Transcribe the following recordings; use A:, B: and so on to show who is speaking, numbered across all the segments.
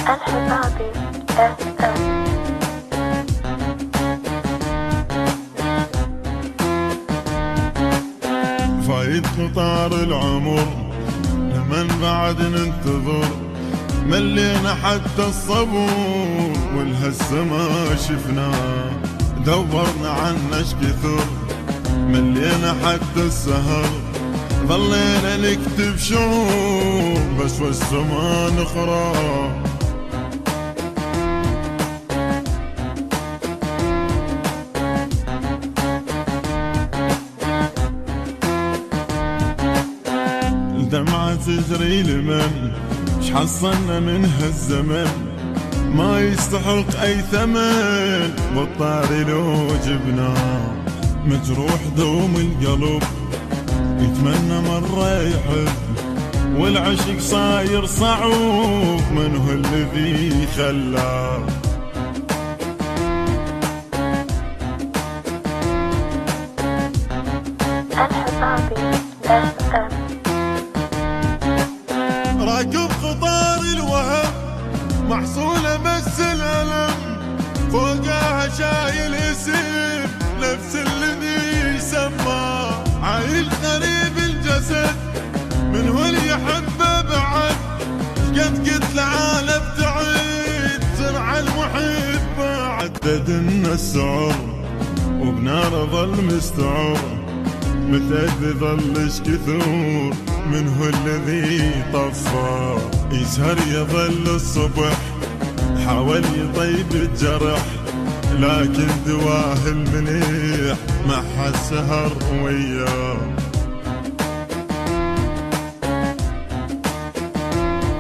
A: الحبابي FM.
B: فايت قطار العمر لمن بعد ننتظر، ملينا حتى الصبور والهسه ما شفناه، دورنا عنه اش كثر ملينا حتى السهر، ظلينا نكتب شعور بس والسما نخرى. الدمعة تجري لمن ش حصلنا من هالزمن، ما يستحق اي ثمن بالطاري لو جبناه، مجروح دوم القلب يتمنى مرة يحب، والعشق صاير صعوب من هو الذي خلاه.
A: الحبابي FM.
B: راكب قطار الوهم محصولة بس الألم، فوقها شايل اسم نفس الذي يسمى، عايل قريب الجسد من هو اللي يحبه بعد، قد قلت لعالم تعيد زرع المحب، عددنا السعر وبنار ظل مستعر، متى ظلش كثور من هو الذي طفى، يسهر يظل الصبح حاول يطيب الجرح، لكن دواه المليح ما حد سهر وياه.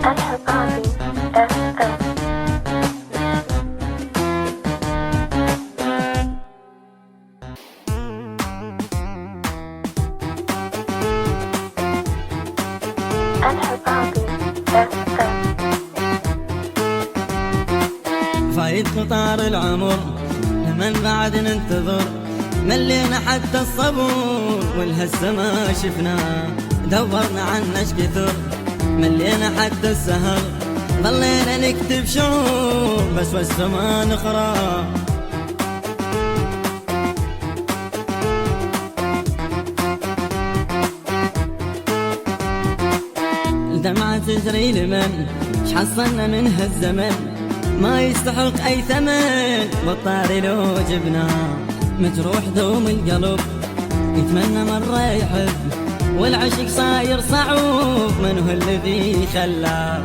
A: الحبابي FM. الحبابي FM.
C: فايت قطار العمر لمن بعد ننتظر، ملينا حتى الصبور والهسه ما شفناه، دورنا عنه اش كثر ملينا حتى السهر، ظلينا نكتب شعور بس والسما نخرى. الدمعة تجري لمن ش حصلنا من هالزمن، ما يستحق اي ثمن بالطاري لو جبناه، مجروح دوم القلب يتمنى مرة يحب، والعشق صاير صعوب من هو الذي خلاه.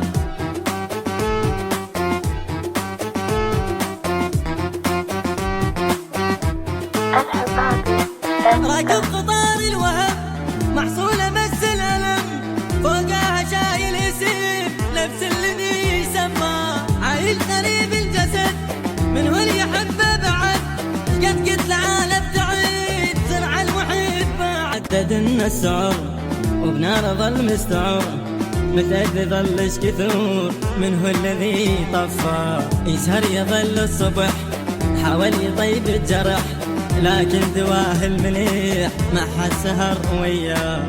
A: الحبابي
C: راكب
A: FM.
C: قطار الوهم محصولة بس الألم، فوقها شايل اسم نفس الذي يسمى، عايل قريب الجسد من هو اللي يحبه بعد، قد قلت العالم تعيد زرع المحبة، عددنا السعر وبنار ظل مستعر، متى ظلش كثور من هو الذي طفى، يسهر يظل الصبح حاول يطيب الجرح، لكن دواه المليح ما حد سهر وياه.